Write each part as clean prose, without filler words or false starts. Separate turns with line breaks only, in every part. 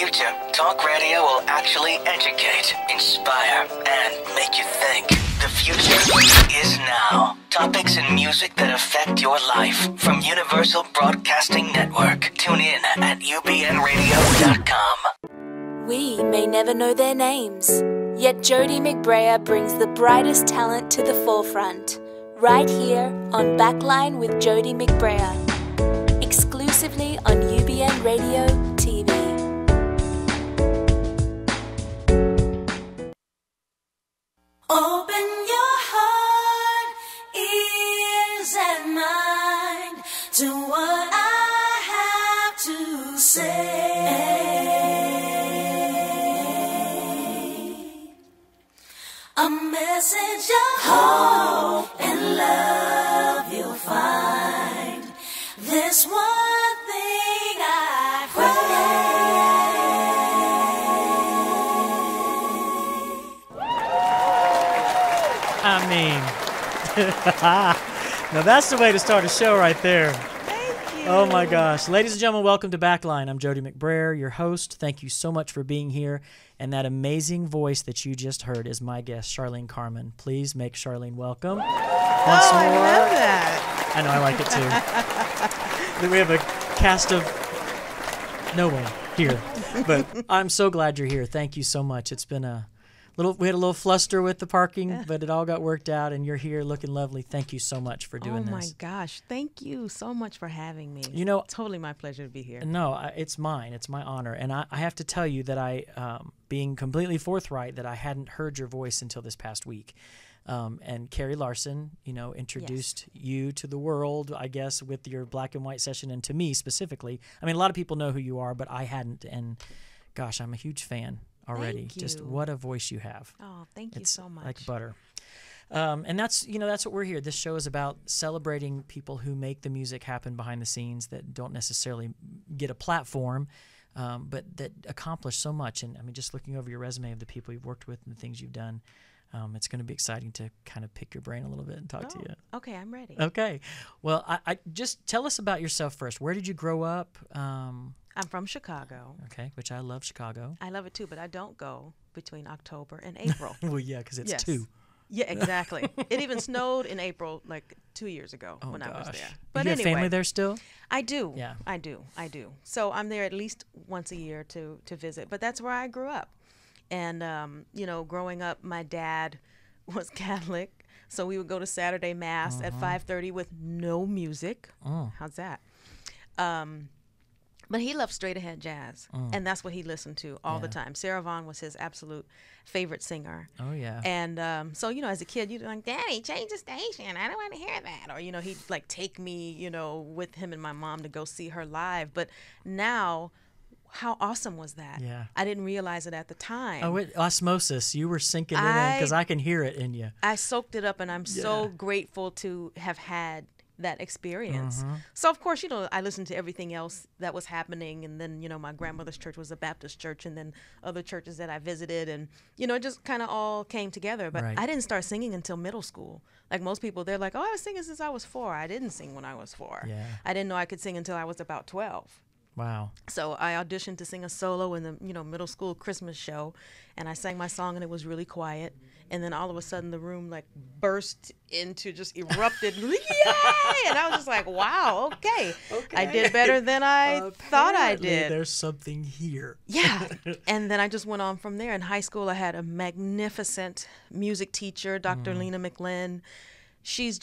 future, talk radio will actually educate, inspire, and make you think. The future is now. Topics and music that affect your life from Universal Broadcasting Network. Tune in at ubnradio.com.
We may never know their names, yet Jody McBrayer brings the brightest talent to the forefront. Right here on Backline with Jody McBrayer. Exclusively on UBN Radio TV.
Open your heart, ears and mind to what I have to say. A message of hope and love you'll find. This one thing I pray.
I mean, now that's the way to start a show right there.
Thank you.
Oh my gosh. Ladies and gentlemen, welcome to Backline. I'm Jody McBrayer, your host. Thank you so much for being here. And that amazing voice that you just heard is my guest, Charlean Carmon. Please make Charlean welcome. Once more.
I love that.
I know, I like it too. We have a cast of no one here. But I'm so glad you're here. Thank you so much. It's been we had a little fluster with the parking, but it all got worked out, and you're here looking lovely. Thank you so much for doing this.
Oh, my gosh. Thank you so much for having me.
You know,
totally my pleasure to be here.
No, it's mine. It's my honor. And I have to tell you that being completely forthright, that I hadn't heard your voice until this past week. And Carrie Larson, introduced you to the world, I guess, with your black and white session, and to me specifically. I mean, a lot of people know who you are, but I hadn't. And gosh, I'm a huge fan already.
Thank you.
Just what a voice you have.
Oh, thank you
It's
so much.
like butter. And that's what we're here. This show is about celebrating people who make the music happen behind the scenes that don't necessarily get a platform, but that accomplish so much. And I mean, just looking over your resume of the people you've worked with and the things you've done, it's going to be exciting to kind of pick your brain a little bit and talk to you.
Okay, I'm ready.
Okay. Well, I just tell us about yourself first. Where did you grow up?
I'm from Chicago.
Okay, which I love Chicago.
I love it too, but I don't go between October and April.
Well, yeah, because it's
Yes.
2.
Yeah, exactly. It even snowed in April like 2 years ago when I was there. But
you have
anyway,
family there still?
I do.
Yeah.
I do. So I'm there at least once a year to visit. But that's where I grew up. And, growing up, my dad was Catholic. So we would go to Saturday Mass at 5:30 with no music. How's that? But he loved straight ahead jazz, and that's what he listened to all the time. Sarah Vaughan was his absolute favorite singer.
Oh, yeah.
And so, as a kid, you'd be like, Daddy, change the station. I don't want to hear that. Or, he'd like take me, with him and my mom to go see her live. But now, how awesome was that?
Yeah.
I didn't realize it at the time.
Oh, osmosis. You were sinking it in because I can hear it in you.
I soaked it up, and I'm so grateful to have had that experience. So of course, I listened to everything else that was happening, and then my grandmother's church was a Baptist church, and then other churches that I visited, and it just kind of all came together. But I didn't start singing until middle school. Like most people, they're like, oh, I was singing since I was 4. I didn't sing when I was 4.
Yeah.
I didn't know I could sing until I was about 12.
Wow.
So I auditioned to sing a solo in the middle school Christmas show, and I sang my song, and it was really quiet. And then all of a sudden the room like burst into, just erupted, yay! And I was just like, wow, okay. I did better than I thought I did.
There's something here.
Yeah. And then I just went on from there. In high school, I had a magnificent music teacher, Dr. Lena McLean. She's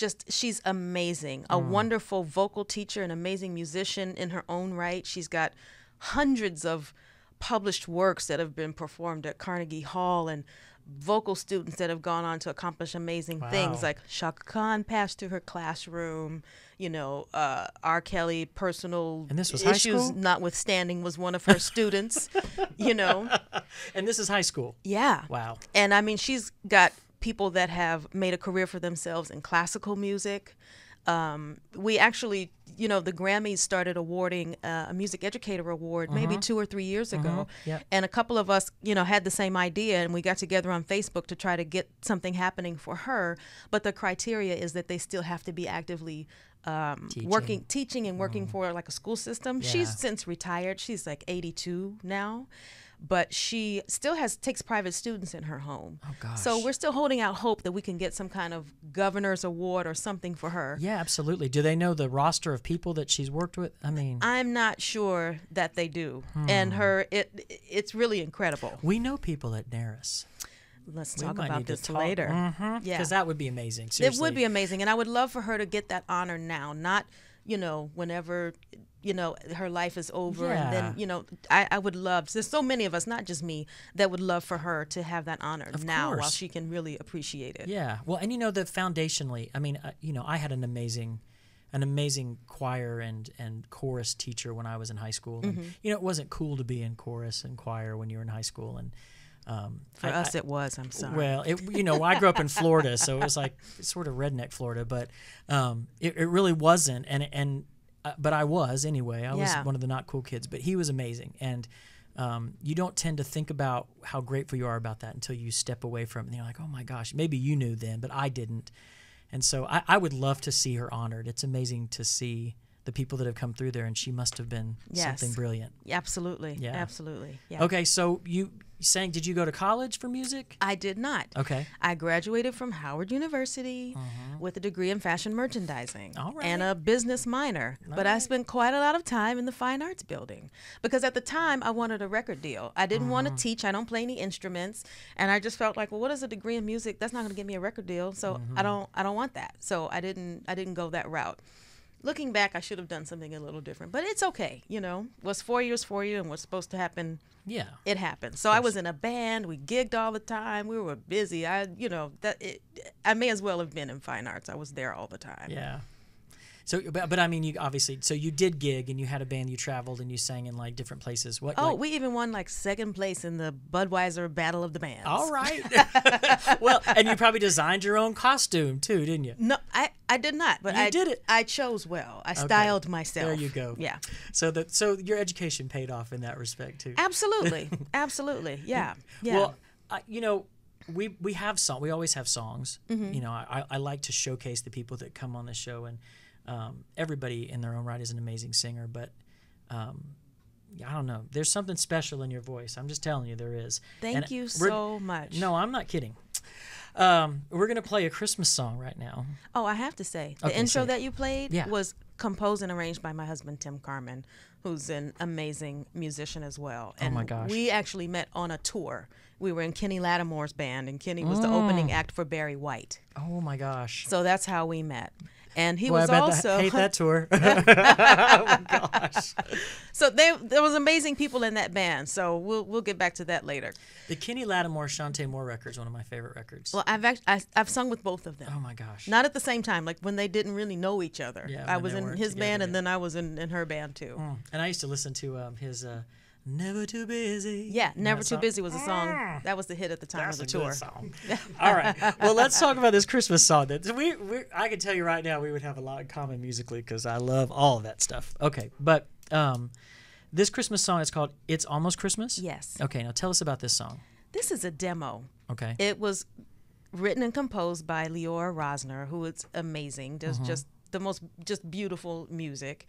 amazing. A wonderful vocal teacher, an amazing musician in her own right. She's got hundreds of published works that have been performed at Carnegie Hall, and vocal students that have gone on to accomplish amazing things. Like Shaka Khan passed through her classroom. R. Kelly, personal
and this was high
issues
school?
Notwithstanding, was one of her students.
And this is high school.
Yeah.
Wow.
And I mean, she's got people that have made a career for themselves in classical music. We actually, the Grammys started awarding a Music Educator Award maybe 2 or 3 years ago.
Yep.
And a couple of us, had the same idea, and we got together on Facebook to try to get something happening for her. But the criteria is that they still have to be actively teaching and working for like a school system.
Yeah.
She's since retired. She's like 82 now. But she still takes private students in her home.
Oh, gosh.
So we're still holding out hope that we can get some kind of governor's award or something for her.
Yeah, absolutely. Do they know the roster of people that she's worked with? I mean,
I'm not sure that they do. And it's really incredible.
we know people at Naris.
Let's
We
talk
might
about
need to
this
talk.
later.
Yeah, because that would be amazing.
It
Seriously.
would be amazing. And I would love for her to get that honor now, not, whenever, her life is over.
Yeah.
And then, I would love, there's so many of us, not just me, that would love for her to have that honor now while
course.
she can really appreciate it.
Yeah. Well, and that foundationally, I mean, I had an amazing choir and chorus teacher when I was in high school. And, it wasn't cool to be in chorus and choir when you were in high school. And
For us, it was. I'm sorry.
Well, I grew up in Florida, so it was like sort of redneck Florida, but it really wasn't. But I was anyway. I was one of the not cool kids, but he was amazing. And you don't tend to think about how grateful you are about that until you step away from it. And you're like, oh my gosh, maybe you knew then, but I didn't. And so I would love to see her honored. It's amazing to see the people that have come through there, and she must have been something brilliant.
Absolutely.
Yeah.
Absolutely. Yeah.
Okay, so you saying, did you go to college for music?
I did not.
Okay.
I graduated from Howard University with a degree in fashion merchandising
All right.
and a business minor. But I spent quite a lot of time in the fine arts building because at the time I wanted a record deal. I didn't want to teach. I don't play any instruments, and I just felt like, well, what is a degree in music? That's not going to get me a record deal. So I don't want that. So I didn't go that route. Looking back, I should have done something a little different, but it's okay. What's 4 years for you, and what's supposed to happen, it happened. So I was in a band. We gigged all the time. We were busy. I may as well have been in fine arts. I was there all the time.
Yeah. So, but I mean, you obviously, so you did gig and you had a band, you traveled and you sang in like different places.
We even won like second place in the Budweiser Battle of the Bands.
All right. Well, and you probably designed your own costume too, didn't you?
No, I did not, but
You did it.
I chose well. I styled myself.
There you go.
Yeah.
So your education paid off in that respect too.
Absolutely. Absolutely. Yeah. Yeah.
Well, we have song. We always have songs. I like to showcase the people that come on the show, and everybody in their own right is an amazing singer. But I don't know. There's something special in your voice. I'm just telling you, there is.
Thank you so much.
No, I'm not kidding. We're gonna play a Christmas song right now.
Oh, I have to say, the
Okay,
intro
say it.
that you played
Yeah.
was composed and arranged by my husband, Tim Carmon, who's an amazing musician as well. And
my gosh.
we actually met on a tour. We were in Kenny Lattimore's band, and Kenny was the opening act for Barry White.
Oh my gosh.
So that's how we met. And he
Boy,
was
I bet
also
hate that tour. Oh my gosh.
So there was amazing people in that band. So we'll get back to that later.
The Kenny Lattimore Shantae Moore record is one of my favorite records.
Well, I've sung with both of them.
Oh my gosh.
Not at the same time, like when they didn't really know each other.
Yeah,
I
when
was
they
in
weren't
his
together
band,
yet.
and then I was in her band too.
And I used to listen to his Never Too Busy.
Yeah, Never
That
Too
song.
Busy was a song that was the hit at the time
That's
of
a
the tour.
good song. All right. Well, let's talk about this Christmas song. That I can tell you right now, we would have a lot in common musically because I love all of that stuff. Okay, but this Christmas song is called "It's Almost Christmas."
Yes.
Okay, now tell us about this song.
This is a demo.
Okay.
It was written and composed by Leora Rosner, who is amazing. Does just the most beautiful music.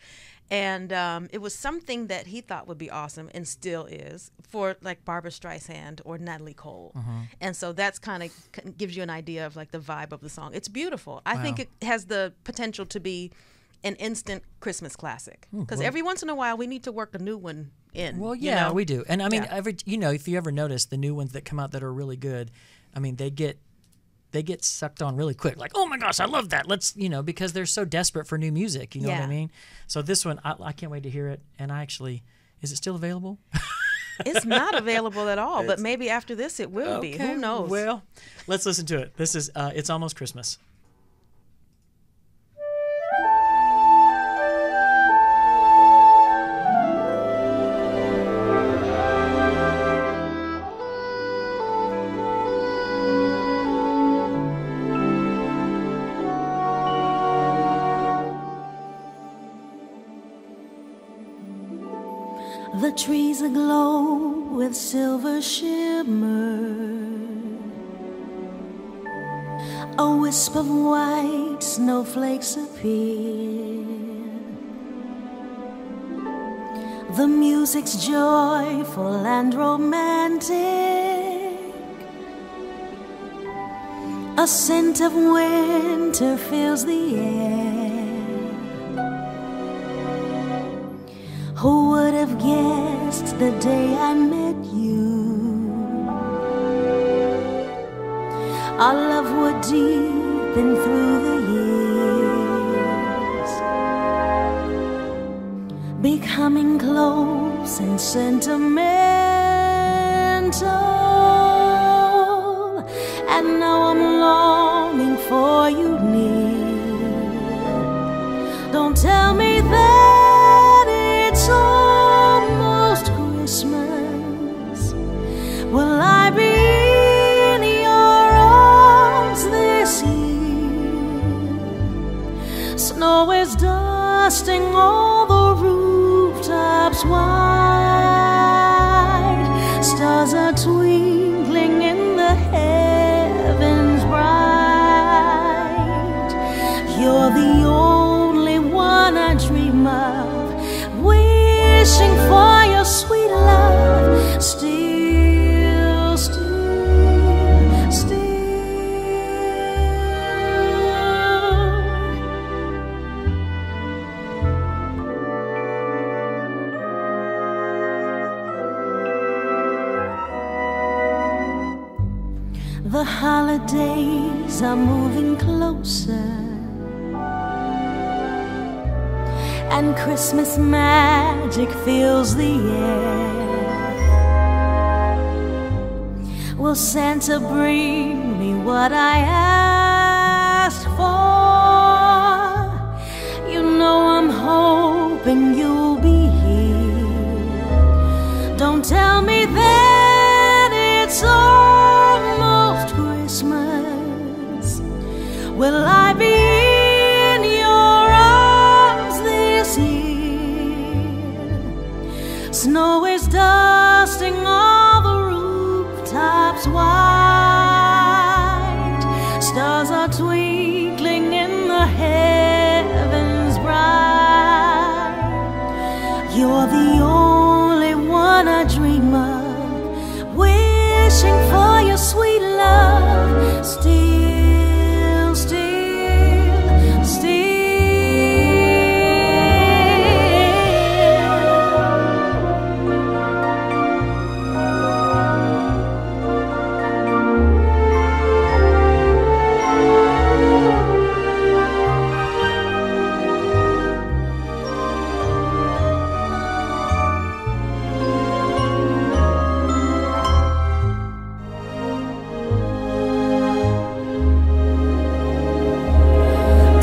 And it was something that he thought would be awesome, and still is, for like Barbra Streisand or Natalie Cole. And so that's kind of gives you an idea of like the vibe of the song. It's beautiful. I think it has the potential to be an instant Christmas classic, because every once in a while we need to work a new one in.
Well, yeah, we do. And I mean,
Yeah.
if you ever notice the new ones that come out that are really good, I mean, they get sucked on really quick. Like, oh my gosh, I love that. Let's, because they're so desperate for new music. You know what I
Yeah.
mean? So this one, I can't wait to hear it. And is it still available?
It's not available at all, but maybe after this it will be. Who knows?
Well, let's listen to it. This is It's Almost Christmas.
The trees aglow with silver shimmer. A wisp of white snowflakes appear. The music's joyful and romantic. A scent of winter fills the air. Who would have guessed the day I met you? Our love would deepen through the years, becoming close and sentimental. And now I'm longing for you near. Don't tell me that it's almost Christmas. Will I be in your arms this year? Snow is dusting all the rooftops white. Stars are twinkling in the heavens bright. You're the only one I dream of, wishing for your sweet love. Still, still, still. The holidays are moving closer, and Christmas magic fills the air. Will Santa bring me what I asked for? You know I'm hoping you'll be here. Don't tell me that it's almost Christmas. Will I be in your arms this year? Snow is dusting all the rooftops white. Stars are twinkling in the heavens bright. You're the only one I dream of, wishing for your sweet love. Still, still, still.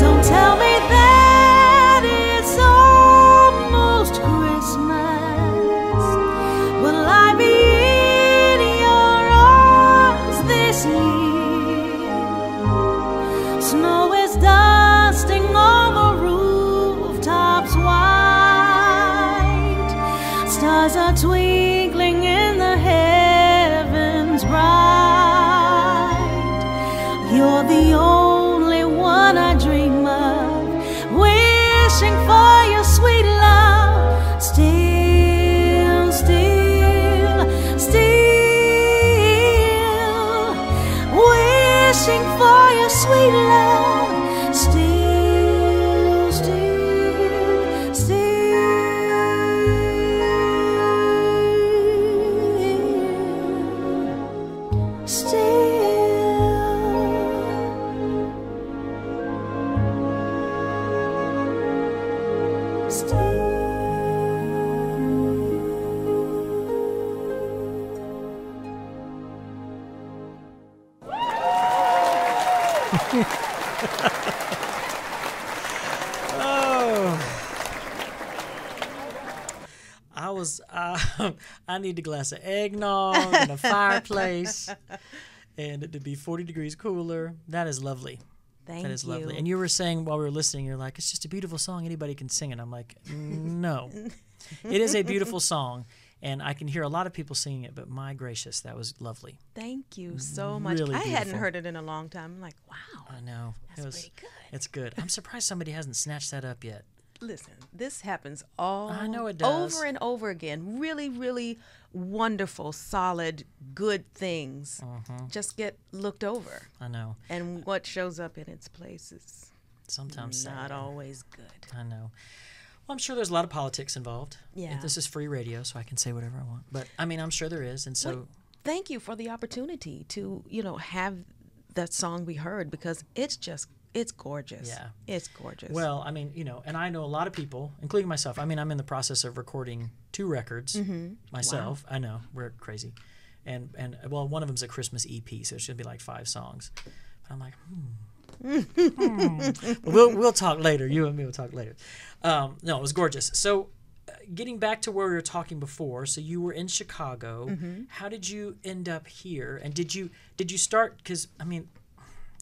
Don't tell me that it's almost Christmas. Will I be in your arms this year? Snow is dusting all the rooftops white. Stars are twinkling in the heavens bright. You're the only one I dream of, wishing for your sweet love. Still, still, still, wishing for your sweet love. Still, still, still, still.
I need a glass of eggnog and a fireplace, and it to be 40 degrees cooler. That is lovely.
Thank
That is
you.
lovely. And you were saying while we were listening, you're like, it's just a beautiful song. Anybody can sing it. I'm like, no. It is a beautiful song, and I can hear a lot of people singing it, but my gracious, that was lovely.
Thank you so much.
Really
I hadn't
beautiful.
heard it in a long time. I'm like, wow.
I know.
That's pretty good.
It's good. I'm surprised somebody hasn't snatched that up yet.
Listen, this happens all
I know it does.
over and over again. Really, really wonderful, solid, good things just get looked over.
I know.
And what shows up in its place is
Sometimes
not
sad.
always good.
I know. Well, I'm sure there's a lot of politics involved.
Yeah.
This is free radio, so I can say whatever I want. But, I mean, I'm sure there is. And so,
Well, thank you for the opportunity to, have that song be heard, because it's gorgeous.
Yeah.
It's gorgeous.
well, I mean, and I know a lot of people, including myself. I mean, I'm in the process of recording 2 records myself. I know. We're crazy. And well, one of them's a Christmas EP, so it should be like 5 songs. But I'm like, We'll talk later. You and me will talk later. No, it was gorgeous. So getting back to where we were talking before, so you were in Chicago. How did you end up here? And did you start, because, I mean,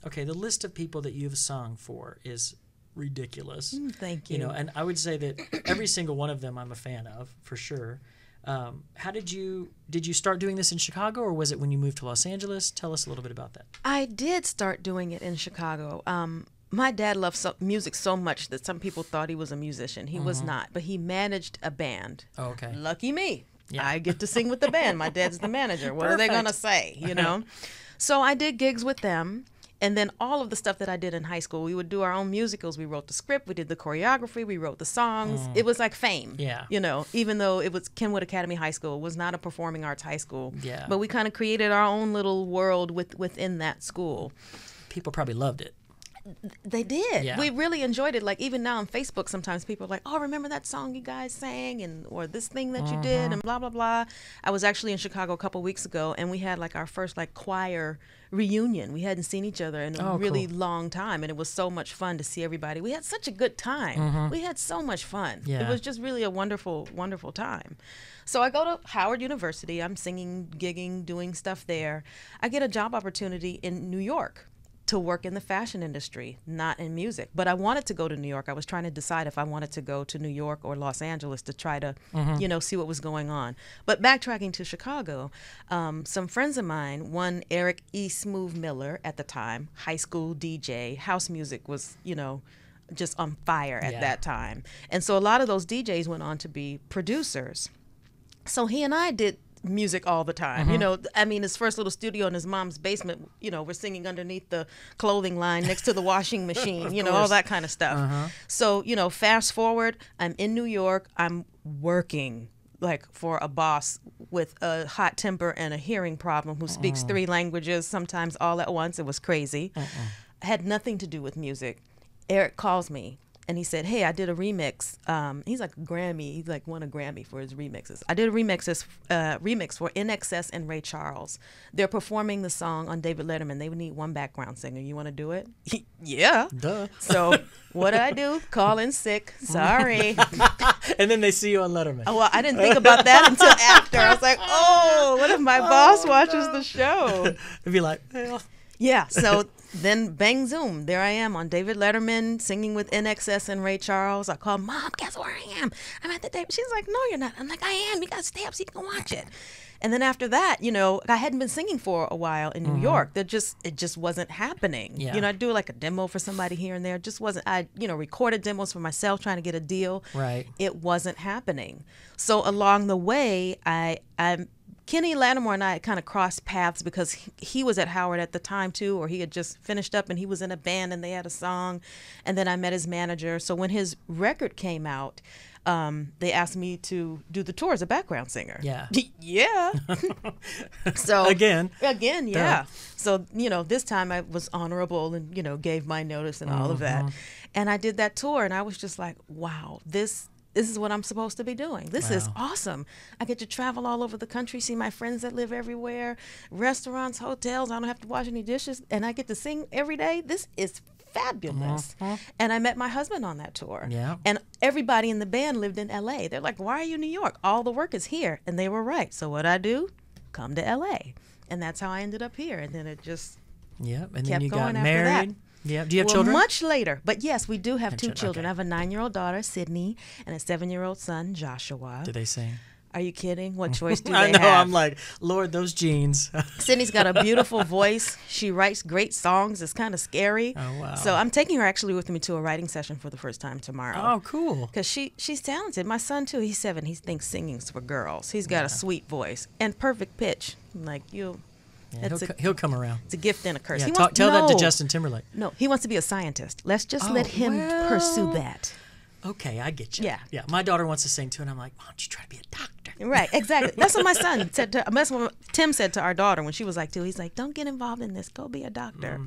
okay, the list of people that you've sung for is ridiculous.
Thank you.
And I would say that every single one of them I'm a fan of, for sure. How did you start doing this in Chicago, or was it when you moved to Los Angeles? Tell us a little bit about that.
I did start doing it in Chicago. My dad loved music so much that some people thought he was a musician. He was not, but he managed a band.
Oh, okay.
Lucky me.
Yeah.
I get to sing with the band. My dad's the manager. What are they going to say, So I did gigs with them. And then all of the stuff that I did in high school, we would do our own musicals. We wrote the script, we did the choreography, we wrote the songs. It was like fame.
Yeah.
Even though it was Kenwood Academy High School, it was not a performing arts high school.
Yeah.
But we kind of created our own little world within that school.
People probably loved it.
They did.
Yeah.
We really enjoyed it. Like, even now on Facebook, sometimes people are like, oh, remember that song you guys sang, or this thing that you did, and blah, blah, blah. I was actually in Chicago a couple weeks ago, and we had like our first choir reunion. We hadn't seen each other in a really long time, and it was so much fun to see everybody. We had such a good time. We had so much fun.
Yeah.
It was just really a wonderful, wonderful time. So I go to Howard University. I'm singing, gigging, doing stuff there. I get a job opportunity in New York to work in the fashion industry, not in music. But I wanted to go to New York. I was trying to decide if I wanted to go to New York or Los Angeles to try to, see what was going on. But backtracking to Chicago, some friends of mine, one Eric E. Smooth Miller at the time, high school DJ, house music was, just on fire at that time. And so a lot of those DJs went on to be producers. So he and I did music all the time. His first little studio in his mom's basement, we're singing underneath the clothing line next to the washing machine, all that kind of stuff. So, fast forward, I'm in New York, I'm working for a boss with a hot temper and a hearing problem who speaks 3 languages, sometimes all at once. It was crazy. Had nothing to do with music. Eric calls me. And he said, hey, I did a remix. He's like Grammy. He's won a Grammy for his remixes. I did a remix for INXS and Ray Charles. They're performing the song on David Letterman. They would need one background singer. You want to do it? Yeah.
Duh.
So what did I do? Call in sick. Sorry.
And then they see you on Letterman.
Oh, well, I didn't think about that until after. I was like, oh, what if my boss watches the show?
It'd be like, well.
Yeah, so then bang zoom, there I am on David Letterman singing with INXS and Ray Charles. I call, Mom, guess where I am? I'm at the David. She's like, no, you're not. I'm like, I am. You got to stay up so you can watch it. And then after that, I hadn't been singing for a while in New York. It just wasn't happening.
Yeah.
I'd do like a demo for somebody here and there. It just wasn't. I recorded demos for myself trying to get a deal.
Right.
It wasn't happening. So along the way, Kenny Lattimore and I kind of crossed paths because he was at Howard at the time too, or he had just finished up and he was in a band and they had a song. And then I met his manager. So when his record came out, they asked me to do the tour as a background singer.
Yeah.
Yeah. So
Again,
yeah. So, this time I was honorable and, gave my notice and all of that. And I did that tour and I was just like, wow, this is what I'm supposed to be doing. This is awesome. I get to travel all over the country, see my friends that live everywhere, restaurants, hotels. I don't have to wash any dishes, and I get to sing every day. This is fabulous. And I met my husband on that tour.
Yeah.
And everybody in the band lived in LA. They're like, why are you in New York? All the work is here. And they were right. So what I do? Come to LA. And that's how I ended up here. And then it just
yeah. And then
kept
you
going
got
after that.
married. Yeah. Do you have
well,
children?
Much later. But yes, we do have two
children,
children.
okay.
I have a 9-year-old daughter, Sydney, and a 7-year-old son, Joshua.
Do they sing?
Are you kidding? What choice do they
I know.
have?
I'm like, Lord, those genes.
Sydney's got a beautiful voice. She writes great songs. It's kind of scary.
Oh, wow.
So I'm taking her actually with me to a writing session for the first time tomorrow.
Oh, cool.
Because she's talented. My son, too, he's 7. He thinks singing's for girls. He's got a sweet voice and perfect pitch. Like,
Yeah, he'll come around.
it's a gift and a curse.
Yeah,
He
tell that to
no.
Justin Timberlake.
No, he wants to be a scientist. Let's just let him pursue that.
Okay, I get you.
Yeah.
Yeah. My daughter wants to sing too, and I'm like, why don't you try to be a doctor?
Right, exactly. That's what my son said to. That's what Tim said to our daughter when she was like 2. He's like, "Don't get involved in this. Go be a doctor."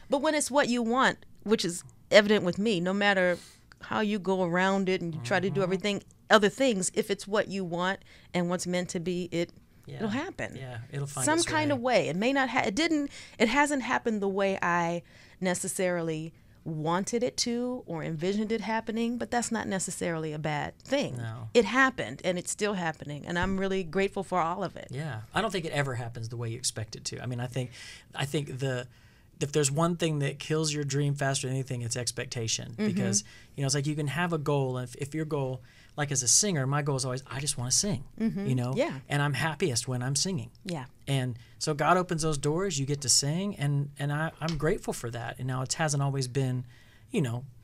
But when it's what you want, which is evident with me, no matter how you go around it and you try to do everything, other things, if it's what you want and what's meant to be, it'll happen.
Yeah, it'll find
some
its
kind
way.
of way. It may not. It hasn't happened the way I necessarily wanted it to or envisioned it happening, but that's not necessarily a bad thing.
No.
It happened, and it's still happening, and I'm really grateful for all of it.
Yeah, I don't think it ever happens the way you expect it to. I mean, I think if there's one thing that kills your dream faster than anything, it's expectation. Because it's like you can have a goal, and if your goal, like as a singer, my goal is always I just want to sing.
Yeah.
And I'm happiest when I'm singing.
Yeah.
And so God opens those doors, you get to sing, and I'm grateful for that. And now it hasn't always been,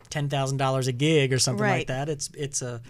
$10,000 a gig or something like
Right.
that. It's a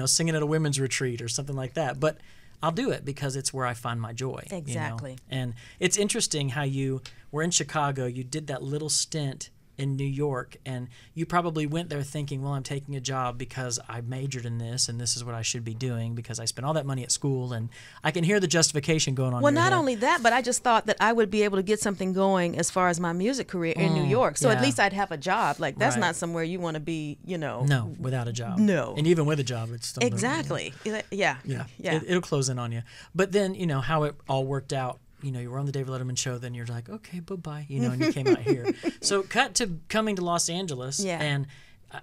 singing at a women's retreat or something like that. But I'll do it because it's where I find my joy.
Exactly.
And it's interesting how you were in Chicago, you did that little stint in New York, and you probably went there thinking, well, I'm taking a job because I majored in this and this is what I should be doing because I spent all that money at school. And I can hear the justification going on.
Well,
in your
not
head.
only that, but I just thought that I would be able to get something going as far as my music career in New York. So
yeah.
at least I'd have a job. Like, that's
Right.
not somewhere you want to be,
No, without a job.
No.
And even with a job, it's still
Exactly. Yeah.
Yeah.
Yeah.
It'll close in on you. But then, how it all worked out. You were on the David Letterman show, then you're like, okay, bye-bye, and you came out here. So cut to coming to Los Angeles,
Yeah.
and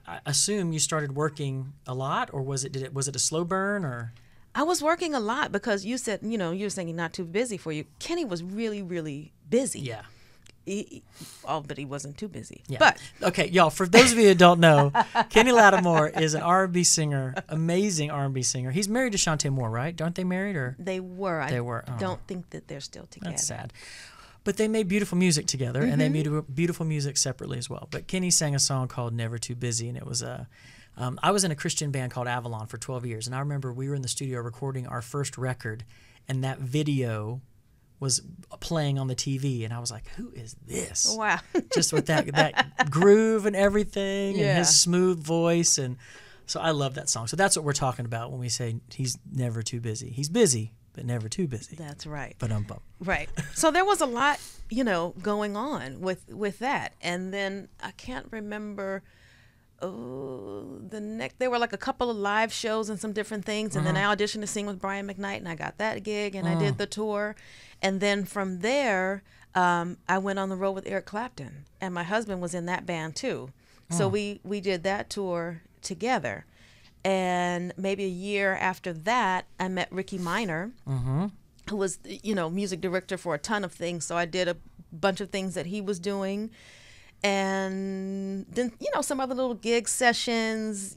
I assume you started working a lot, or was it a slow burn, or?
I was working a lot because you said, you were saying not too busy for you. Kenny was really, really busy.
Yeah.
But he wasn't too busy.
Yeah.
But
okay, y'all, for those of you who don't know, Kenny Lattimore is an R&B singer, amazing R&B singer. He's married to Shantae Moore, right? Aren't they married, or?
they were.
They were. Oh.
Don't think that they're still together.
That's sad. But they made beautiful music together, and they made beautiful music separately as well. But Kenny sang a song called Never Too Busy, and it was I was in a Christian band called Avalon for 12 years, and I remember we were in the studio recording our first record, and that video was playing on the TV, and I was like, who is this?
Wow.
Just with that groove and everything,
Yeah.
and his smooth voice, and so I love that song. So that's what we're talking about when we say he's never too busy. He's busy, but never too busy.
That's right.
But
Right. So there was a lot, going on with that. And then I can't remember there were like a couple of live shows and some different things, and then I auditioned to sing with Brian McKnight, and I got that gig, and I did the tour. And then from there, I went on the road with Eric Clapton, and my husband was in that band too. So we did that tour together. And maybe a year after that, I met Ricky Minor, who was, music director for a ton of things. So I did a bunch of things that he was doing. And then, some other little gig sessions,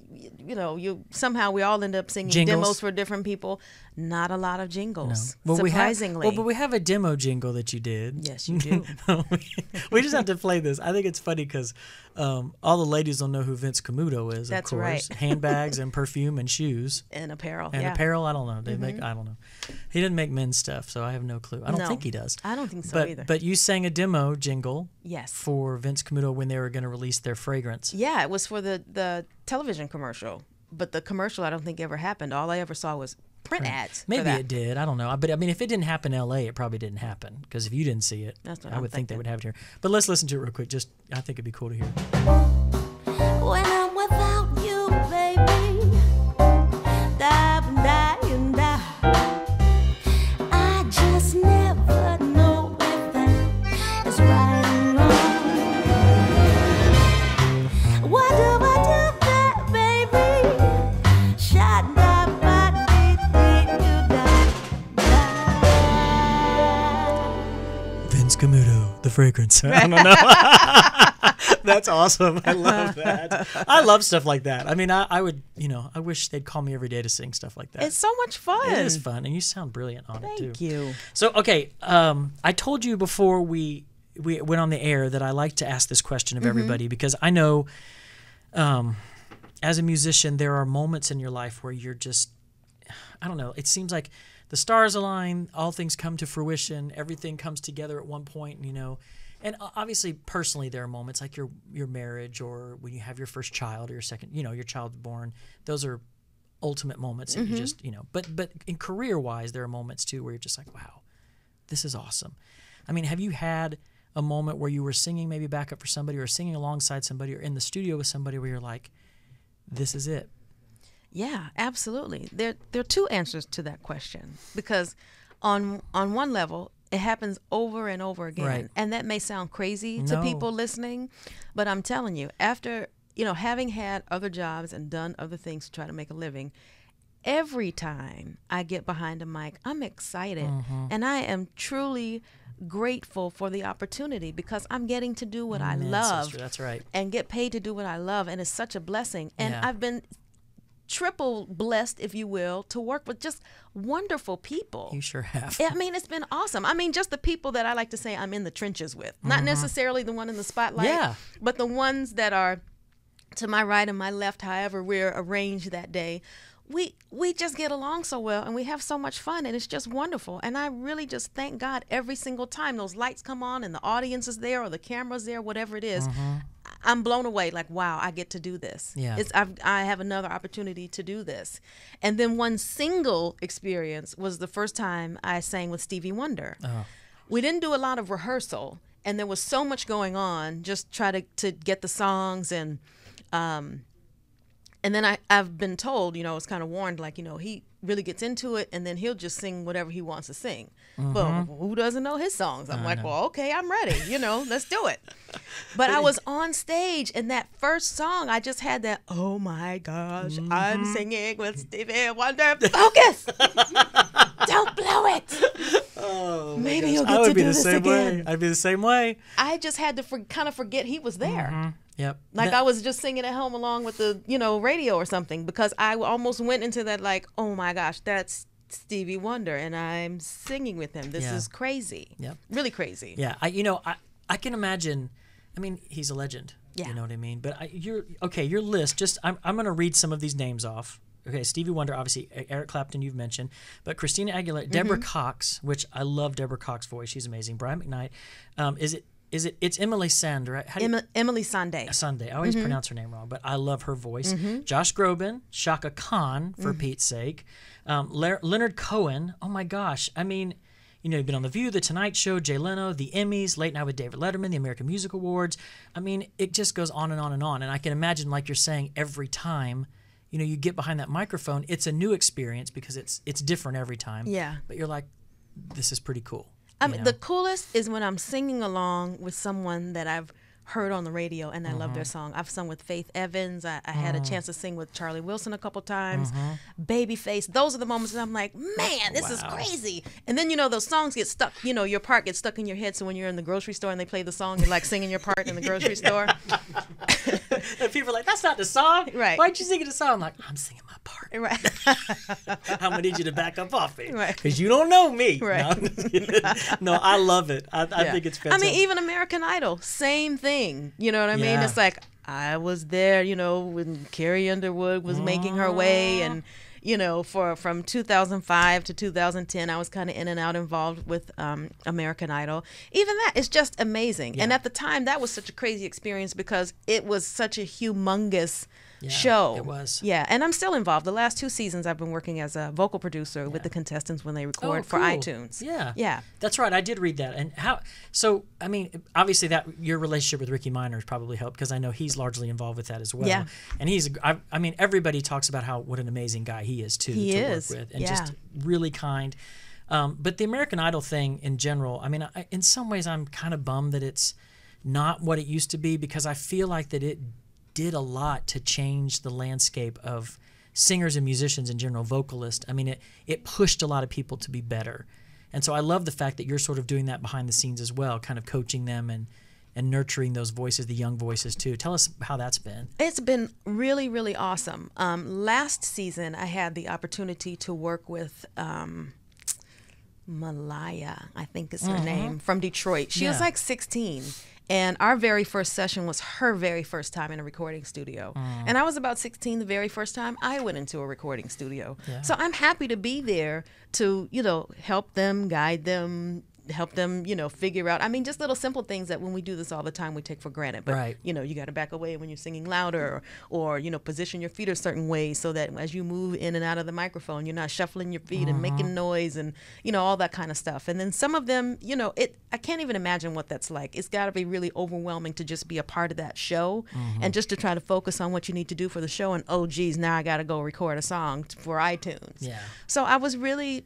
somehow we all end up singing
Jingles.
demos for different people. Not a lot of jingles,
Well,
surprisingly.
but we have a demo jingle that you did.
Yes, you do.
We just have to play this. I think it's funny because all the ladies don't know who Vince Camuto is,
That's
of course.
right.
Handbags and perfume and shoes.
And apparel,
And
yeah.
apparel, I don't know. They make, I don't know. He didn't make men's stuff, so I have no clue. I don't
No,
think he does.
I don't think so
but,
either.
But you sang a demo jingle
Yes.
for Vince Camuto when they were going to release their fragrance.
Yeah, it was for the television commercial. But the commercial, I don't think ever happened. All I ever saw was print ads. for
Maybe
that.
it did. I don't know. But I mean, if it didn't happen in L.A., it probably didn't happen. Because if you didn't see it,
That's what
I
I'm
would think they
thinking.
would have it here. But let's listen to it real quick. Just, I think it'd be cool to hear.
When I'm without you, baby, I just never know if that is right or wrong. What do I do that, baby? Shut up,
Vince Camuto, the fragrance. I don't know. That's awesome. I love that. I love stuff like that. I mean, I would, I wish they'd call me every day to sing stuff like that.
It's so much fun.
It is fun, and you sound brilliant on it too.
Thank you.
So, okay, I told you before we went on the air that I like to ask this question of everybody because I know, as a musician, there are moments in your life where you're just, I don't know, it seems like the stars align, all things come to fruition, everything comes together at one point, and obviously personally there are moments like your marriage or when you have your first child or your second, your child's born. Those are ultimate moments that you just, but in career-wise, there are moments too where you're just like, wow, this is awesome. I mean, have you had a moment where you were singing maybe backup for somebody or singing alongside somebody or in the studio with somebody where you're like, this is it?
Yeah, absolutely. There are two answers to that question because on one level, it happens over and over again.
Right.
And that may sound crazy to people listening, but I'm telling you, after, having had other jobs and done other things to try to make a living, every time I get behind a mic, I'm excited. And I am truly grateful for the opportunity because I'm getting to do what I love.
Sister, that's right.
And get paid to do what I love. And it's such a blessing. And I've been triple blessed, if you will, to work with just wonderful people.
You sure have.
I mean, it's been awesome. I mean, just the people that I like to say I'm in the trenches with. Not necessarily the one in the spotlight, but the ones that are to my right and my left, however we're arranged that day. We just get along so well and we have so much fun and it's just wonderful. And I really just thank God every single time those lights come on and the audience is there or the camera's there, whatever it is. I'm blown away, like, wow, I get to do this.
Yeah.
I have another opportunity to do this. And then one single experience was the first time I sang with Stevie Wonder. Oh. We didn't do a lot of rehearsal, and there was so much going on, just try to get the songs. And then I've been told, it's kind of warned, like, he really gets into it, and then he'll just sing whatever he wants to sing. But who doesn't know his songs? I'm like, well, okay, I'm ready. Let's do it. But I was on stage, and that first song, I just had that, oh, my gosh, I'm singing with Stevie Wonder. Focus! Don't blow it!
Oh,
maybe you'll get to do this again.
I'd be the same way.
I just had to kind of forget he was there.
Yep.
Like I was just singing at home along with the, radio or something because I almost went into that like, oh my gosh, that's Stevie Wonder and I'm singing with him. This is crazy.
Yep.
Really crazy.
Yeah. I can imagine. I mean, he's a legend. Yeah. You know what I mean? But your list, I'm going to read some of these names off. Okay, Stevie Wonder, obviously, Eric Clapton you've mentioned, but Christina Aguilera, Deborah Cox, which I love Deborah Cox's voice. She's amazing. Brian McKnight. It's Emily Sand, right?
Emily Sande.
Sande. I always pronounce her name wrong, but I love her voice. Josh Groban, Shaka Khan, for Pete's sake. Leonard Cohen. Oh, my gosh. I mean, you've been on The View, The Tonight Show, Jay Leno, the Emmys, Late Night with David Letterman, the American Music Awards. I mean, it just goes on and on and on. And I can imagine, like you're saying, every time, you get behind that microphone, it's a new experience because it's different every time. Yeah. But you're like, this is pretty cool.
I mean, the coolest is when I'm singing along with someone that I've heard on the radio and I love their song. I've sung with Faith Evans. I had a chance to sing with Charlie Wilson a couple times. Babyface. Those are the moments that I'm like, man, this is crazy. And then, those songs get stuck. Your part gets stuck in your head. So when you're in the grocery store and they play the song, you're like singing your part in the grocery store.
And people are like, that's not the song.
Right.
Why'd you sing the song? I'm like, I'm singing my part.
Right.
I'm going to need you to back up off me.
Right.
Because you don't know me.
Right.
No, I love it. I think it's fantastic.
I mean, even American Idol, same thing. You know what I mean?
Yeah.
It's like, I was there, when Carrie Underwood was making her way and, from 2005 to 2010, I was kind of in and out involved with American Idol. Even that is just amazing. Yeah. And at the time, that was such a crazy experience because it was such a humongous show.
It was.
Yeah, and I'm still involved. The last 2 seasons, I've been working as a vocal producer with the contestants when they record for iTunes.
Yeah.
Yeah.
That's right. I did read that. And I mean, obviously that your relationship with Ricky Minor has probably helped because I know he's largely involved with that as well. Yeah. And I mean, everybody talks about what an amazing guy he is too to work with and just really kind. But the American Idol thing in general, I mean, in some ways I'm kind of bummed that it's not what it used to be because I feel like that it did a lot to change the landscape of singers and musicians in general, vocalists. I mean, it pushed a lot of people to be better. And so I love the fact that you're sort of doing that behind the scenes as well, kind of coaching them and nurturing those voices, the young voices too. Tell us how that's been.
It's been really, really awesome. Last season, I had the opportunity to work with Malaya, I think is her name, from Detroit. She was like 16. And our very first session was her very first time in a recording studio. And I was about 16 the very first time I went into a recording studio. So I'm happy to be there to, you know, help them, guide them, help them, you know, figure out. I mean, just little simple things that when we do this all the time, we take for granted. But, you know, you got to back away when you're singing louder or, you know, position your feet a certain way so that as you move in and out of the microphone, you're not shuffling your feet and making noise and, you know, all that kind of stuff. And then some of them, you know, I can't even imagine what that's like. It's got to be really overwhelming to just be a part of that show and just to try to focus on what you need to do for the show. And, oh, geez, now I got to go record a song for iTunes. So I was really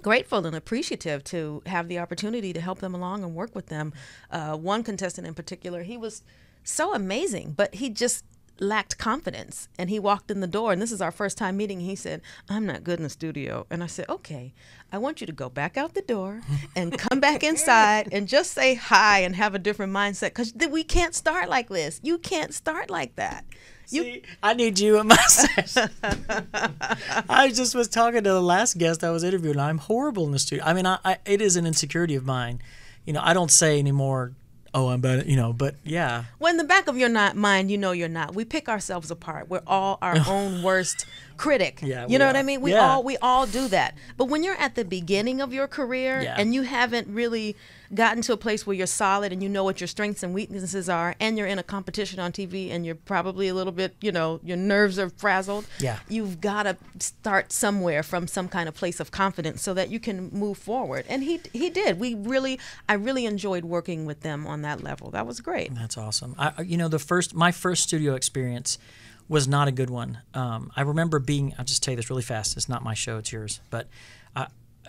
grateful and appreciative to have the opportunity to help them along and work with them. One contestant in particular, he was so amazing, but he just lacked confidence. And he walked in the door, and this is our first time meeting. He said, "I'm not good in the studio." And I said, "Okay, I want you to go back out the door and come back inside and just say hi and have a different mindset, because we can't start like this. You can't start like that."
See, I need you in my session. I just was talking to the last guest I was interviewing. I'm horrible in the studio. I mean, it is an insecurity of mine. You know, I don't say anymore, "Oh, I'm bad," you know, but yeah.
Well, in the back of your mind, you know you're not. We pick ourselves apart. We're all our own worst critic. You know what I mean? We all do that. But when you're at the beginning of your career and you haven't really gotten to a place where you're solid and you know what your strengths and weaknesses are, and you're in a competition on TV and you're probably a little bit, you know, your nerves are frazzled. You've got to start somewhere from some kind of place of confidence so that you can move forward. And he did. I really enjoyed working with them on that level. That was great.
That's awesome. You know, my first studio experience was not a good one. I remember I'll just tell you this really fast. It's not my show, it's yours. But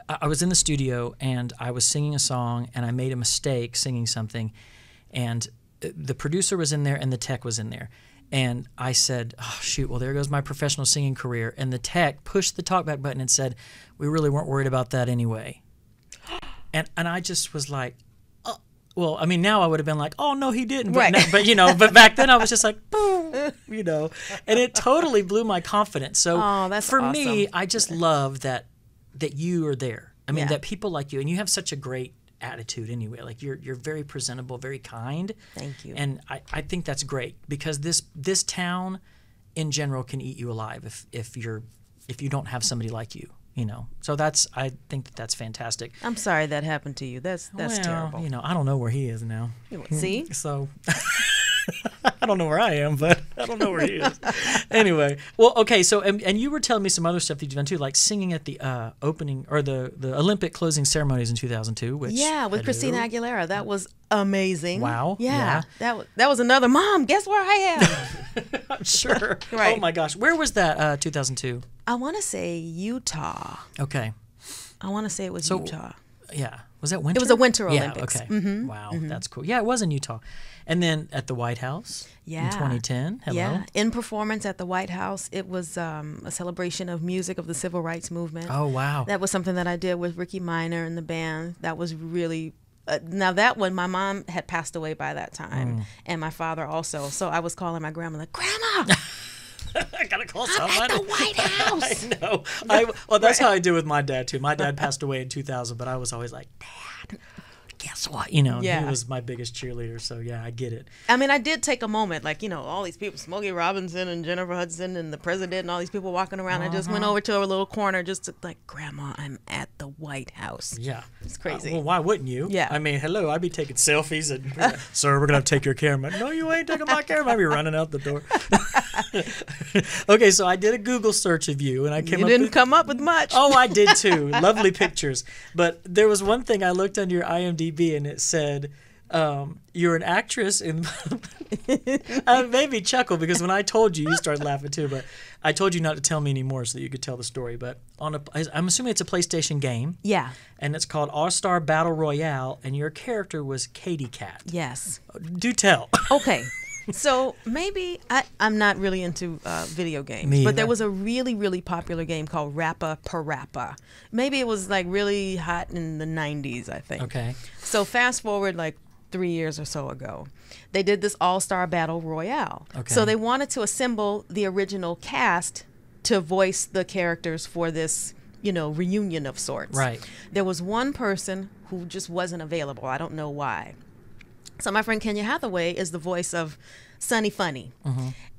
I was in the studio and I was singing a song and I made a mistake singing something, and the producer was in there and the tech was in there. And I said, "Oh, shoot, well, there goes my professional singing career." And the tech pushed the talkback button and said, "We really weren't worried about that anyway." And I just was like, oh. Well, I mean, now I would have been like, "Oh, no, he didn't." But, but you know, but back then I was just like, boom, you know, and it totally blew my confidence. So for
awesome.
Me, I just love that you are there. I mean, that people like you, and you have such a great attitude anyway. Like you're very presentable, very kind.
Thank you.
And I think that's great, because this town in general can eat you alive if you don't have somebody like you. You know, so I think that's fantastic.
I'm sorry that happened to you. That's terrible.
You know, I don't know where he is now.
See?
So I don't know where I am, but I don't know where he is. Anyway, well, okay. So, and you were telling me some other stuff that you've done too, like singing at the opening or the Olympic closing ceremonies in 2002. Which
with Christina Aguilera, that was amazing.
Wow.
Yeah. That was another Mom. Guess where I am?
I'm sure.
Right.
Oh my gosh, where was that? 2002.
I want to say Utah.
Okay.
I want to say it was Utah.
Yeah. Was that winter?
It was a Winter Olympics.
Yeah, okay. Wow, that's cool. Yeah, it was in Utah. And then at the White House in 2010. Hello.
Yeah, in performance at the White House, it was a celebration of music of the civil rights movement.
Oh, wow.
That was something that I did with Ricky Minor and the band. That was really... now that one, my mom had passed away by that time, and my father also. So I was calling my grandma like, "Grandma!"
I gotta call somebody.
At the White House.
I know. Well, that's how I do with my dad too. My dad passed away in 2000, but I was always like, "Dad, guess what?" You know, he was my biggest cheerleader. So yeah, I get it.
I mean, I did take a moment, like, you know, all these people, Smokey Robinson and Jennifer Hudson and the president and all these people walking around. I just went over to a little corner just to like, "Grandma, I'm at the White House."
Yeah,
it's crazy.
Well, why wouldn't you?
Yeah.
I mean, hello, I'd be taking selfies and, "Sir, we're gonna have to take your camera." "No, you ain't taking my camera." I'd be running out the door. Okay, so I did a Google search of you, and I came.
You didn't come up with much.
Oh, I did too. Lovely pictures. But there was one thing I looked under your IMDb, and it said you're an actress in. It made me chuckle because when I told you, you started laughing too. But I told you not to tell me anymore so that you could tell the story. But I'm assuming it's a PlayStation game.
Yeah.
And it's called All-Star Battle Royale, and your character was Katie Cat.
Yes.
Do tell.
Okay. So maybe I'm not really into video games,
Me
but
either.
there was a really, really popular game called Rappa Parappa. Maybe it was like really hot in the 90s, I think.
Okay.
So fast forward like 3 years or so ago. They did this all-star battle royale.
Okay.
So they wanted to assemble the original cast to voice the characters for this, reunion of sorts.
Right.
There was one person who just wasn't available. I don't know why. So my friend Kenya Hathaway is the voice of Sunny Funny.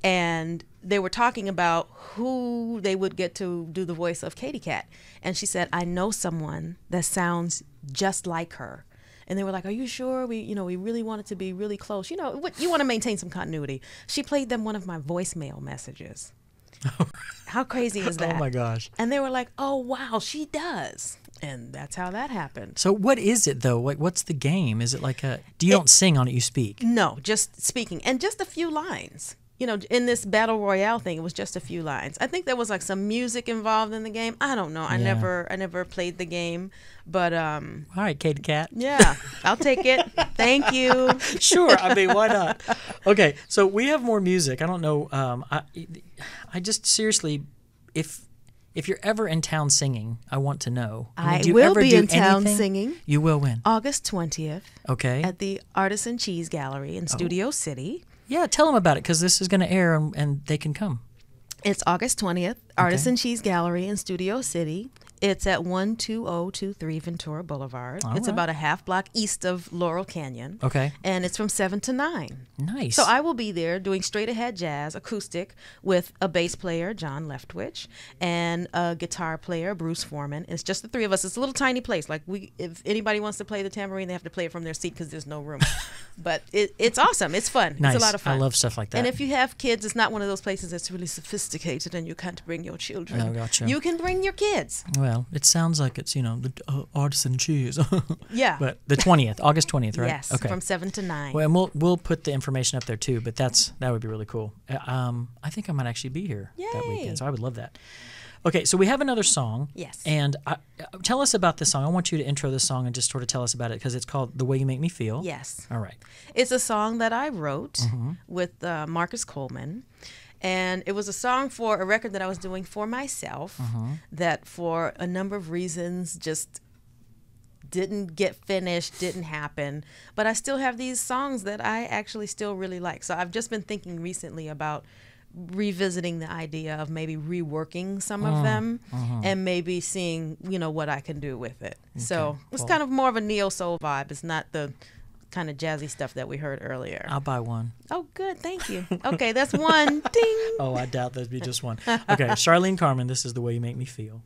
And they were talking about who they would get to do the voice of Katie Cat. And she said, I know someone that sounds just like her. And they were like, are you sure? We really want it to be really close. You want to maintain some continuity. She played them one of my voicemail messages. How crazy is that?
Oh my gosh.
And they were like, oh, wow, she does. And that's how that happened.
So what is it though? What's the game? Is it like you don't sing on it, you speak?
No, just speaking and just a few lines. In this battle royale thing, it was just a few lines. I think there was like some music involved in the game. I don't know. I never played the game, but
all right, Katie Cat.
Yeah, I'll take it. Thank you.
Sure. I mean, why not? Okay, so we have more music. I don't know. I just seriously, if you're ever in town singing, I want to know.
I
do you
will
ever
be
do
in town
anything?
singing.
You will win.
August 20th.
Okay.
At the Artisan Cheese Gallery in Studio City.
Yeah, tell them about it because this is going to air and they can come.
It's August 20th, Artisan Cheese Gallery in Studio City. It's at 12023 Ventura Boulevard. It's about a half block east of Laurel Canyon.
Okay.
And it's from 7 to 9.
Nice.
So I will be there doing straight ahead jazz, acoustic, with a bass player, John Leftwich, and a guitar player, Bruce Foreman. It's just the three of us. It's a little tiny place. Like if anybody wants to play the tambourine, they have to play it from their seat because there's no room. But it's awesome. It's fun.
Nice.
It's a lot of fun.
I love stuff like that.
And if you have kids, it's not one of those places that's really sophisticated and you can't bring your children.
Oh, gotcha.
You can bring your kids.
Well, it sounds like it's, the artisan cheese.
Yeah.
But the 20th, August 20th, right?
Yes,
Okay.
from 7 to 9.
Well, and we'll put the information up there too, but that would be really cool. I think I might actually be here that
Yay.
weekend, so I would love that. Okay, so we have another song.
Yes.
And tell us about this song. I want you to intro this song and just sort of tell us about it because it's called The Way You Make Me Feel.
Yes.
All right.
It's a song that I wrote with Marcus Coleman. And it was a song for a record that I was doing for myself that for a number of reasons just didn't get finished, didn't happen. But I still have these songs that I actually still really like. So I've just been thinking recently about revisiting the idea of maybe reworking some of them and maybe seeing, what I can do with it. Okay, so it's kind of more of a neo-soul vibe. It's not the kind of jazzy stuff that we heard earlier.
I'll buy one.
Oh, good. Thank you. Okay, that's one. Ding.
Oh, I doubt that'd be just one. Okay, Charlean Carmon, this is The Way You Make Me Feel.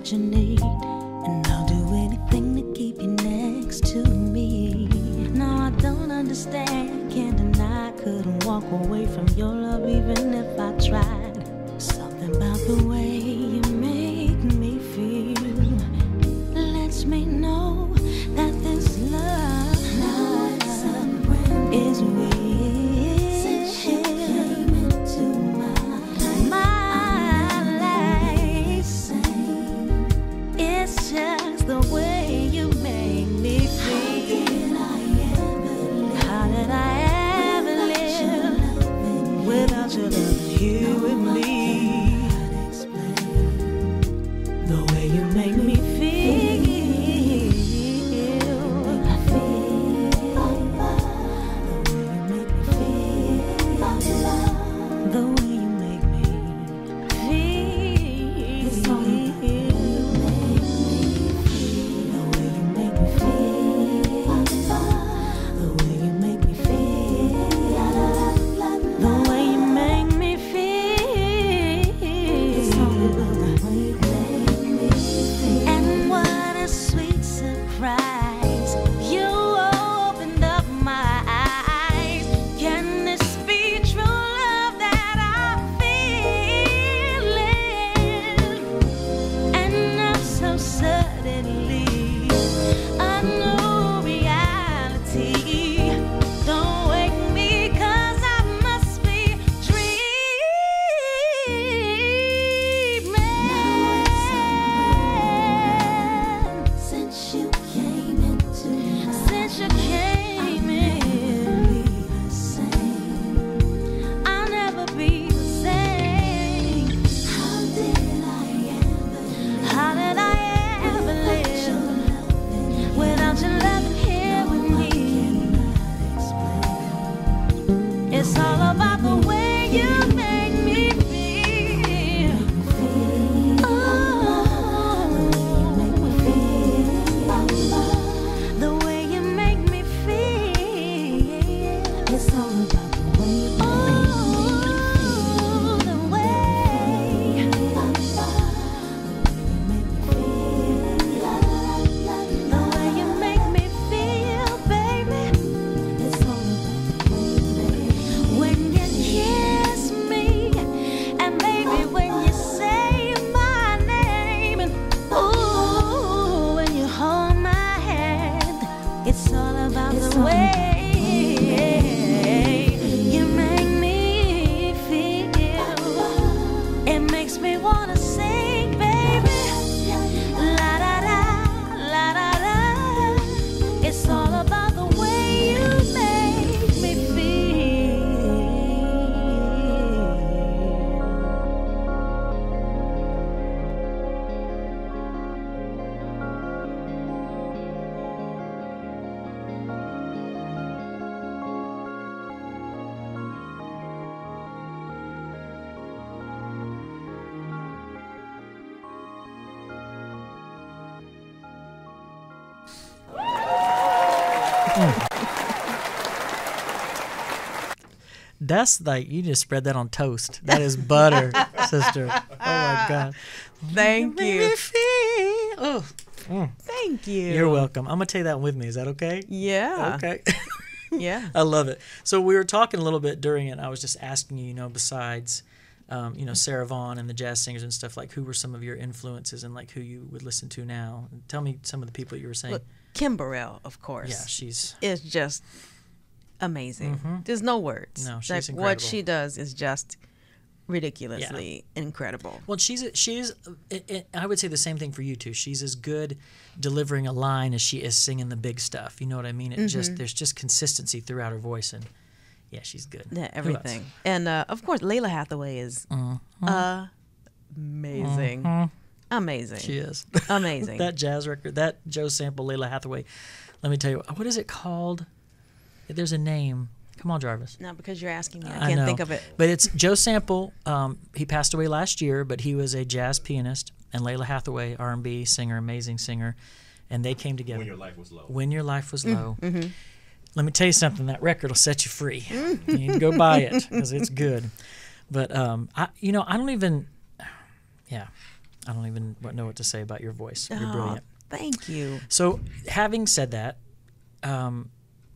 what you need, and I'll do anything to keep you next to me. walk away from your love even if I tried. Something about the way you make me feel lets me know that this love is real. Since you came into my life, it's just the way you make me feel. How did I ever live without your love here with me? The way you make me feel. The way you make me feel. The way you make me feel. The way you make me feel. The way you make me feel. And what a sweet surprise. You opened up my eyes. Can this be true love that I'm feeling? And now so suddenly a new reality. Don't wake me 'cause I must be dreaming. Since you came into my life, I'll never be the same. How did I ever live without your love here with me? It's all about the way you make me feel. Oh, the way you make me feel. It's all about the way you make me feel. The way you make me feel. The way you make me feel, baby. It's all about the way you make me feel. When you kiss me, and baby, when you say my name, and ooh, when you hold my hand, it's all about the way you make me feel. It makes me wanna sing, baby. La da da, la da da. It's all about the way you make me feel.
That's like, you just spread that on toast. That is butter, sister. Oh my God.
Thank you.
Oh,
Thank you.
you're welcome. I'm gonna take that with me. Is that okay?
Yeah.
Okay.
Yeah.
I love it. So we were talking a little bit during it, and I was just asking you, besides, Sarah Vaughan and the jazz singers and stuff, like, who were some of your influences and, like, who you would listen to now? And tell me some of the people you were saying.
Look, Kim Burrell, of course.
Yeah, she's...
Is just amazing. There's no words.
No, she's
like,
incredible.
what she does is just ridiculously incredible.
Well, I would say the same thing for you too. She's as good delivering a line as she is singing the big stuff. You know what I mean? There's just consistency throughout her voice, and yeah, she's good.
Yeah,
Who
everything.
else?
And of course, Layla Hathaway is amazing. Amazing.
She is
Amazing.
that jazz record, that Joe sample, Layla Hathaway. Let me tell you, what is it called? There's a name. Come on, Jarvis.
No, because you're asking me. I
I
can't
know.
think of it.
But it's Joe Sample. He passed away last year, but he was a jazz pianist. And Layla Hathaway, R&B singer, amazing singer. And they came together.
When Your Life Was Low.
When Your Life Was Low. Let me tell you something. That record will set you free. You need to go buy it because it's good. But I don't even know what to say about your voice. You're brilliant.
Thank you.
So having said that,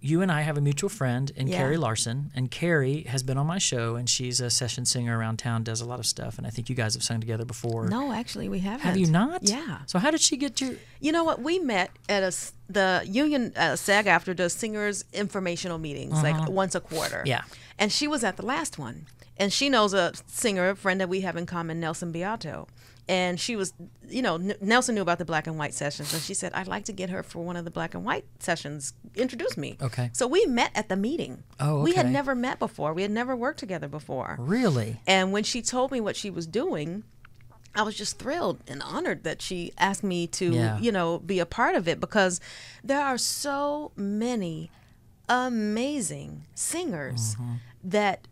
you and I have a mutual friend in
Yeah.
Carrie Larson, and Carrie has been on my show, and she's a session singer around town, does a lot of stuff, and I think you guys have sung together before.
No, actually, we haven't.
Have you not?
Yeah.
So how did she get your...
You know what? We met at the union SAG-AFTRA does singers informational meetings like once a quarter.
Yeah.
And she was at the last one, and she knows a singer, a friend that we have in common, Nelson Beato. And she was, Nelson knew about the black and white sessions, and she said, I'd like to get her for one of the black and white sessions. Introduce me.
Okay.
So we met at the meeting.
Oh,
We had
okay.
never met before. We had never worked together before.
Really?
And when she told me what she was doing, I was just thrilled and honored that she asked me to,
Yeah.
be a part of it, because there are so many amazing singers that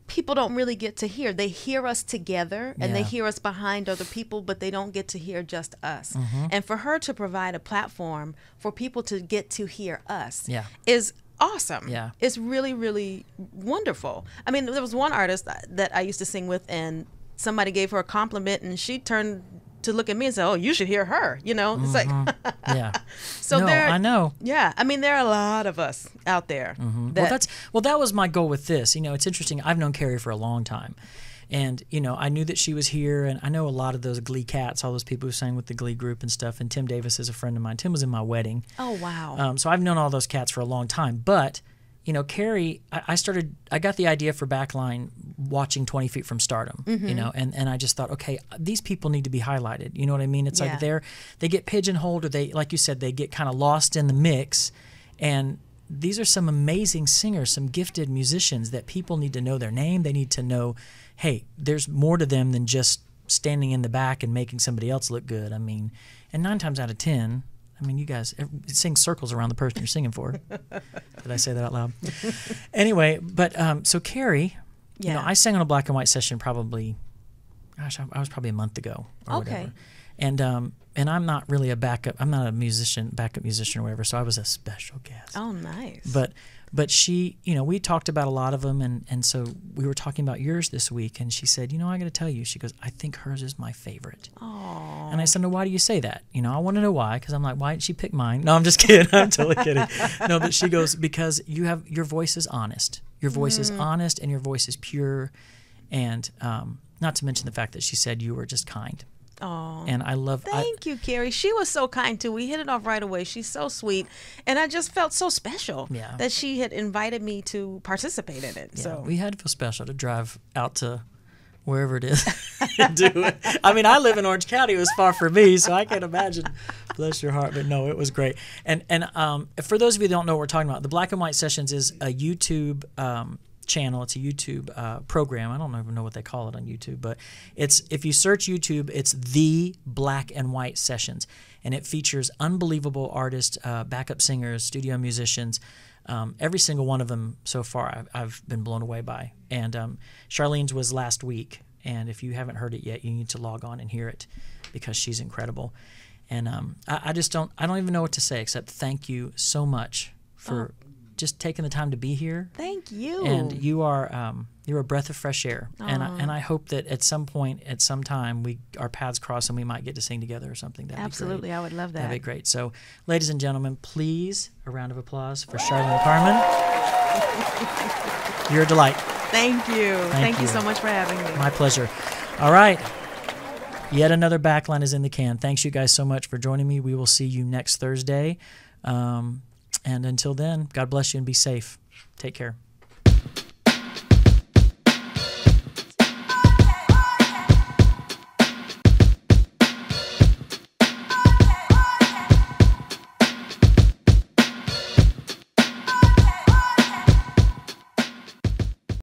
people don't really get to hear. They hear us together and they
Yeah.
hear us behind other people, but they don't get to hear just us. And for her to provide a platform for people to get to hear us
Yeah.
is awesome.
Yeah.
It's really, really wonderful. I mean, there was one artist that I used to sing with, and somebody gave her a compliment, and she turned to look at me and say, "Oh, you should hear her." It's like,
Yeah.
so
No,
there.
I know.
Yeah, I mean, there are a lot of us out there.
That was my goal with this. It's interesting. I've known Carrie for a long time, and I knew that she was here, and I know a lot of those Glee cats, all those people who sang with the Glee group and stuff. And Tim Davis is a friend of mine. Tim was in my wedding.
Oh wow.
So I've known all those cats for a long time. But Carrie, I got the idea for Backline watching 20 Feet from Stardom, and I just thought, okay, these people need to be highlighted. You know what I mean? It's
Yeah.
like they get pigeonholed, or they, like you said, they get kind of lost in the mix. And these are some amazing singers, some gifted musicians that people need to know their name. They need to know, hey, there's more to them than just standing in the back and making somebody else look good. I mean, and 9 times out of 10, you guys sing circles around the person you're singing for. Did I say that out loud? Anyway, but so Carrie,
Yeah.
I sang on a black and white session probably, I was probably a month ago or
Okay.
whatever. And I'm not really I'm not a backup musician or whatever, so I was a special guest.
Oh, nice.
But she, we talked about a lot of them, and so we were talking about yours this week, and she said, I got to tell you, she goes, I think hers is my favorite.
Oh.
And I said, no, why do you say that? I want to know why, because I'm like, why didn't she pick mine? No, I'm just kidding. I'm totally kidding. No, but she goes, because your voice is honest. Your voice is honest, and your voice is pure, and not to mention the fact that she said you were just kind.
Oh.
And I love.
Thank you, Carrie. She was so kind too. We hit it off right away. She's so sweet, and I just felt so special
Yeah.
that she had invited me to participate in it.
Yeah,
So
we had to feel special to drive out to wherever it is and do it. I live in Orange County. It was far for me, so I can't imagine. Bless your heart. But no, it was great. And for those of you who don't know what we're talking about, the Black and White Sessions is a YouTube channel. It's a YouTube program. I don't even know what they call it on YouTube, but if you search YouTube, it's the Black and White Sessions, and it features unbelievable artists, backup singers, studio musicians. Every single one of them so far I've been blown away by. And Charlene's was last week, and if you haven't heard it yet, you need to log on and hear it, because she's incredible. And I don't even know what to say except thank you so much for just taking the time to be here.
thank you.
And you're a breath of fresh air. And I hope that at some point, at some time, our paths cross and we might get to sing together or something. That'd
Absolutely,
be great.
I would love that.
That'd be great. So, ladies and gentlemen, please, a round of applause for Charlean Carmon. You're a delight.
Thank you. Thank you
you.
so much for having me.
My pleasure. All right. Yet another Backline is in the can. Thanks you guys so much for joining me. We will see you next Thursday. And until then, God bless you and be safe. Take care.